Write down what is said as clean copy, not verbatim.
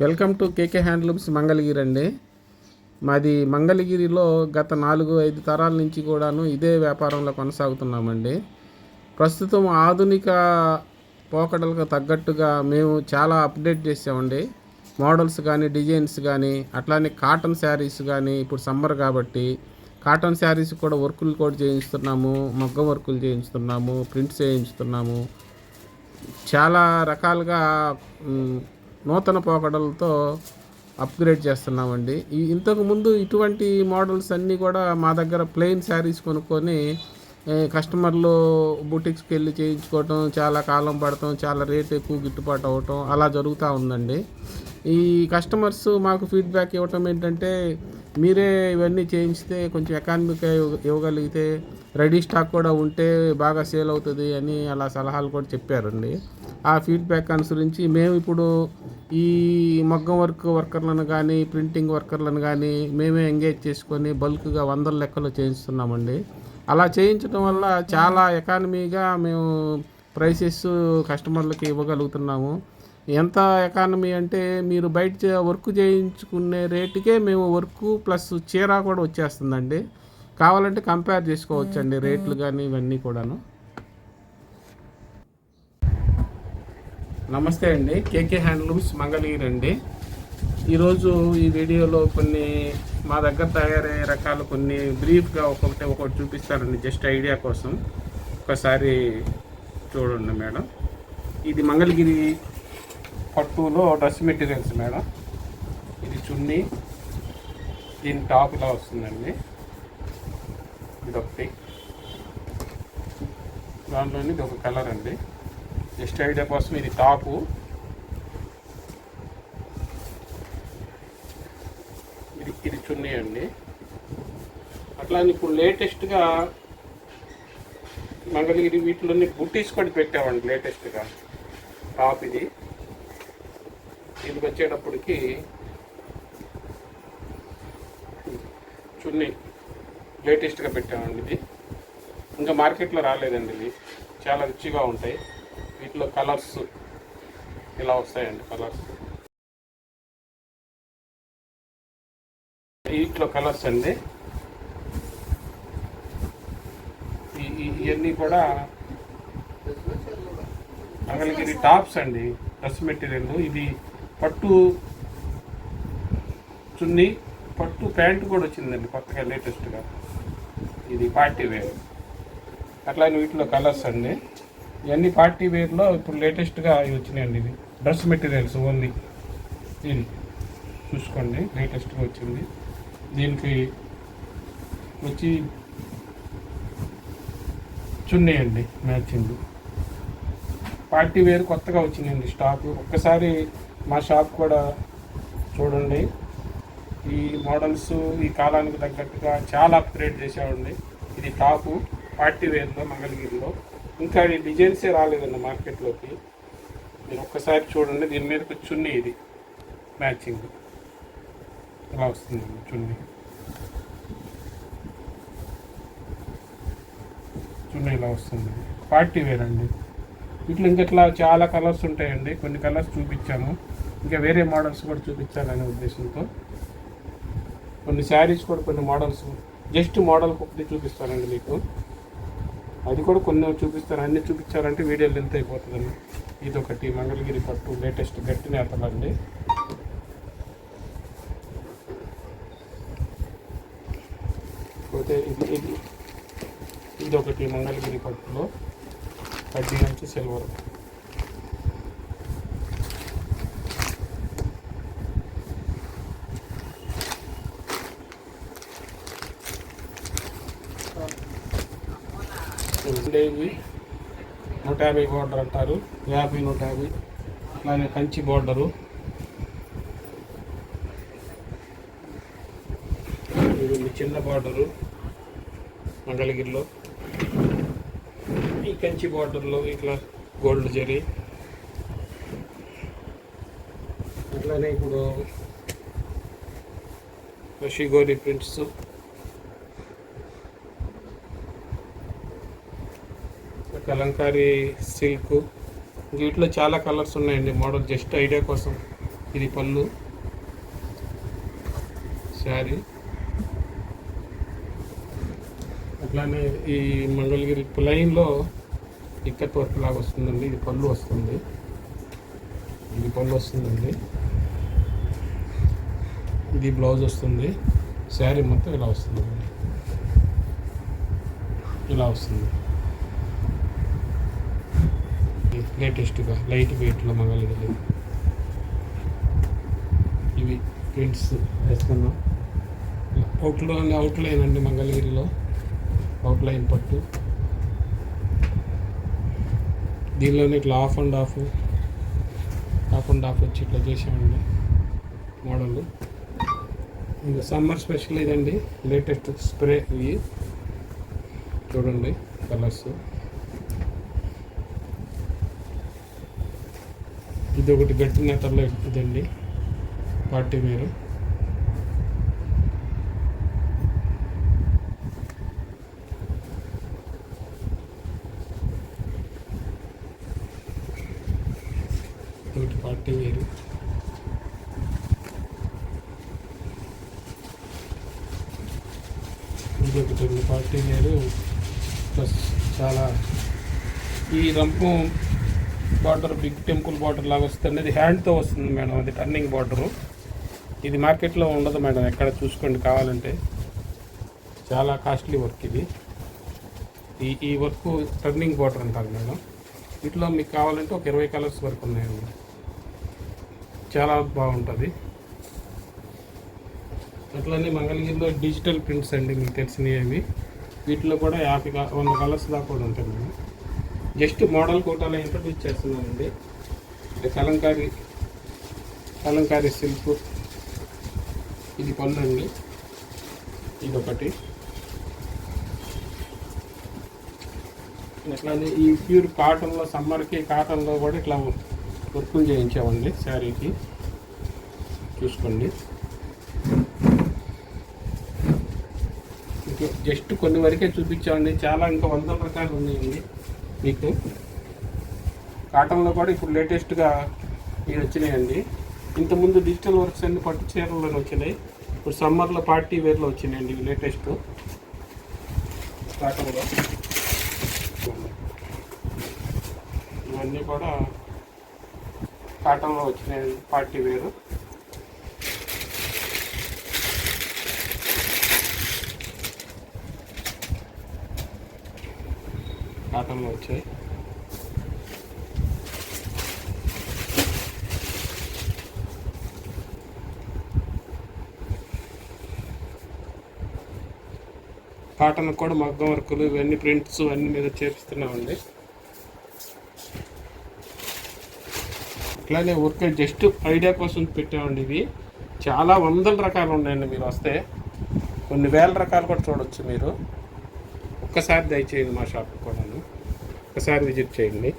Welcome to KK handlooms Mangalagiri అండి. మాది మంగళగిరిలో గత 4-5 తరాల నుంచి కూడాను ఇదే వ్యాపారంలో కొనసాగుతున్నామండి. ప్రస్తుతం ఆధునిక పోకడలకు తగ్గట్టుగా మేము చాలా అప్డేట్ చేసామండి. మోడల్స్ కానీ, డిజైన్స్ కానీ, అట్లానే కాటన్ శారీస్ కానీ, ఇప్పుడు సమ్మర్ కాబట్టి కాటన్ శారీస్ కూడా వర్కులు కూడా చేయిస్తున్నాము, మగ్గం వర్కులు చేయిస్తున్నాము, ప్రింట్స్ చేయించుతున్నాము. చాలా రకాలుగా నూతన పోకడలతో అప్గ్రేడ్ చేస్తున్నామండి. ఇంతకుముందు ఇటువంటి మోడల్స్ అన్నీ కూడా మా దగ్గర ప్లెయిన్ శారీస్ కొనుక్కొని కస్టమర్లు బుటిక్స్కి వెళ్ళి చేయించుకోవటం, చాలా కాలం పడటం, చాలా రేట్ ఎక్కువ గిట్టుబాటు అవ్వటం అలా జరుగుతూ ఉందండి. ఈ కస్టమర్స్ మాకు ఫీడ్బ్యాక్ ఇవ్వటం ఏంటంటే, మీరే ఇవన్నీ చేయించితే కొంచెం ఎకానమీగా ఇవ్వగలిగితే రెడీ స్టాక్ కూడా ఉంటే బాగా సేల్ అవుతుంది అని అలా సలహాలు కూడా చెప్పారండి. ఆ ఫీడ్బ్యాక్ అనుసరించి మేము ఇప్పుడు ఈ మగ్గం వర్కర్లను కానీ, ప్రింటింగ్ వర్కర్లను కానీ మేమే ఎంగేజ్ చేసుకొని బల్క్గా 100 లెక్కలో చేయిస్తున్నామండి. అలా చేయించడం వల్ల చాలా ఎకానమీగా మేము ప్రైసెస్ కస్టమర్లకి ఇవ్వగలుగుతున్నాము. ఎంత ఎకానమీ అంటే, మీరు బయట వర్క్ చేయించుకునే రేటుకే మేము వర్కు ప్లస్ చీర కూడా వచ్చేస్తుందండి. కావాలంటే కంపేర్ చేసుకోవచ్చండి రేట్లు కానీ ఇవన్నీ కూడాను. నమస్తే అండి, కేకే హ్యాండ్లూమ్స్ మంగళగిరి అండి. ఈరోజు ఈ వీడియోలో కొన్ని మా దగ్గర తయారయ్యే రకాలు కొన్ని బ్రీఫ్గా ఒకటి చూపిస్తారండి, జస్ట్ ఐడియా కోసం. ఒకసారి చూడండి మేడం. ఇది మంగళగిరి పట్టులో డ్రెస్ మెటీరియల్స్ మేడం. ఇది చున్నీ, దీని టాప్ ఇలా వస్తుందండి. ఇదొకటి, దాంట్లోని ఇది ఒక కలర్ అండి, జస్ట్ ఐడియా కోసం. ఇది టాపు, ఇది చున్నీ అండి. అట్లా ఇప్పుడు లేటెస్ట్గా మంగళగిరి వీటిలోని బుట్టీస్ కూడా పెట్టామండి లేటెస్ట్గా. టాప్ ఇది, దీనికి వచ్చేటప్పటికి చున్నీ లేటెస్ట్గా పెట్టామండి. ఇది ఇంకా మార్కెట్లో రాలేదండి. ఇది చాలా రిచ్గా ఉంటాయి. వీటిలో కలర్స్ ఇలా వస్తాయండి. కలర్స్ వీటిలో కలర్స్ అండి. ఇవన్నీ కూడా మంగళగిరి టాప్స్ అండి, డ్రెస్ మెటీరియల్. ఇది పట్టు చున్నీ, పట్టు ప్యాంటు కూడా వచ్చిందండి కొత్తగా లేటెస్ట్గా. ఇది పార్టీ వేర్. అట్లానే వీటిలో కలర్స్ అండి. ఇవన్నీ పార్టీ వేర్లో ఇప్పుడు లేటెస్ట్గా ఇవి వచ్చినాయండి. ఇది డ్రెస్ మెటీరియల్స్ ఓన్లీ. ఇది చూసుకోండి, లేటెస్ట్గా వచ్చింది. దీనికి వచ్చి చున్నీ అండి, మ్యాచింగ్ పార్టీ వేర్ కొత్తగా వచ్చినాయండి స్టాక్. ఒక్కసారి మా షాప్ కూడా చూడండి. ఈ మోడల్స్ ఈ కాలానికి తగ్గట్టుగా చాలా అప్గ్రేడ్ చేసామండి. ఇది టాపు పార్టీ వేర్లో మంగళగిరిలో. ఇంకా ఈ డిజైన్సే రాలేదండి మార్కెట్లోకి. మీరు ఒక్కసారి చూడండి. దీని మీదకి చున్నీ, ఇది మ్యాచింగ్ ఇలా వస్తుందండి. చున్నీ ఇలా వస్తుంది, పార్టీ వేర్ అండి. ఇట్లా ఇంకట్లా చాలా కలర్స్ ఉంటాయండి. కొన్ని కలర్స్ చూపించాము, ఇంకా వేరే మోడల్స్ కూడా చూపించాలనే ఉద్దేశంతో కొన్ని శారీస్ కూడా కొన్ని మోడల్స్, జస్ట్ మోడల్ ఒకటి చూపిస్తానండి మీకు. అది కూడా కొన్ని చూపిస్తాను. అన్నీ చూపించాలంటే వీడియో లెంత్ అయిపోతుందండి. ఇదొకటి మంగళగిరి పట్టు లేటెస్ట్ గట్టి నేతలండి. పోతే ఇదొకటి మంగళగిరి పట్టులో కడ్డీ నుంచి సిల్వర్. ఇవి 150 బార్డర్ అంటారు, 50, 150. అలానే కంచి బార్డరు, ఇది చిన్న బార్డరు మంగళగిరిలో. ఈ కంచి బార్డర్లో ఇట్లా గోల్డ్ జరీ. అట్లానే ఇప్పుడు షిగోరి ప్రింట్స్, కలంకారీ సిల్క్. వీటిలో చాలా కలర్స్ ఉన్నాయండి. మోడల్ జస్ట్ ఐడియా కోసం ఇది పళ్ళు శారీ. అట్లానే ఈ మంగళగిరి ప్లెయిన్లో ఇక్కత్ వర్క్ లాగా వస్తుందండి. ఇది పళ్ళు వస్తుంది, ఇది పళ్ళు వస్తుందండి. ఇది బ్లౌజ్ వస్తుంది. శారీ మొత్తం ఇలా వస్తుందండి, ఇలా వస్తుంది. లేటెస్ట్గా లైట్ వెయిట్లో మంగళగిరి ఇవి ప్రింట్స్ వేసుకున్నాం. అవుట్లైన్ అండి, మంగళగిరిలో అవుట్లైన్ పట్టు. దీనిలోనే ఇట్లా ఆఫ్ అండ్ ఆఫ్ వచ్చి ఇట్లా చేసామండి మోడల్. ఇంకా సమ్మర్ స్పెషల్ ఇదండి, లేటెస్ట్ స్ప్రే. ఇవి చూడండి కలర్స్. ఇది ఒకటి గట్టి నేతల్లో ఇదండి, పార్టీ వేరు. ఒకటి పార్టీ వేరు. ఇది ఒకటి పార్టీ వేరు. ప్లస్ చాలా ఈ రంపు బార్డర్ బిగ్ టెంపుల్ బార్డర్ లాగా వస్తుంది. ఇది హ్యాండ్తో వస్తుంది మేడం, అది టర్నింగ్ బార్డరు. ఇది మార్కెట్లో ఉండదు మేడం, ఎక్కడ చూసుకోండి కావాలంటే. చాలా కాస్ట్లీ వర్క్ ఇది. ఈ వర్క్ టర్నింగ్ బార్డర్ అంటారు మేడం. వీటిలో మీకు కావాలంటే ఒక 20 కలర్స్ వరకు ఉన్నాయండి. చాలా బాగుంటుంది. అట్లనే మంగళగిరిలో డిజిటల్ ప్రింట్స్ అండి, మీకు తెలిసినవి. వీటిలో కూడా 50-100 కలర్స్ దాకా కూడా ఉంటాయి మేడం. జస్ట్ మోడల్ కోటాలో ఇంట్రడ్యూస్ చేస్తున్నానండి. ఇది కలంకారీ సిల్క్. ఇది పళ్ళు అండి, ఇదొకటి. అట్లానే ఈ ప్యూర్ కాటన్లో, సమ్మర్కి కాటన్లో కూడా ఇట్లా వర్కులు చేయించామండి శారీకి. చూసుకోండి. జస్ట్ కొన్ని వరకే చూపించామండి, చాలా ఇంకా 100 రకాలు ఉన్నాయండి మీకు. కాటన్లో కూడా ఇప్పుడు లేటెస్ట్గా ఇవి వచ్చినాయండి. ఇంతకుముందు డిజిటల్ వర్క్స్ అన్ని పట్టు చీరల్లో వచ్చినాయి. ఇప్పుడు సమ్మర్లో పార్టీ వేర్లో వచ్చినాయండి ఇవి లేటెస్ట్ కాటన్లో. ఇవన్నీ కూడా కాటన్లో వచ్చినాయి, పార్టీ వేరు. కాటన్లో వచ్చాయి. కాటన్ కూడా మగ్గం వర్కులు, ఇవన్నీ ప్రింట్స్ అన్నీ మీద చేపిస్తున్నామండి. అట్లానే వర్క్ జస్ట్ ఐడియా కోసం పెట్టామండి. ఇవి చాలా 100 రకాలు ఉన్నాయండి. మీరు వస్తే కొన్ని 1000 రకాలు కూడా చూడవచ్చు మీరు. ఒక్కసారి దయచేయండి మా షాప్కి కూడాను, ఒకసారి విజిట్ చేయండి.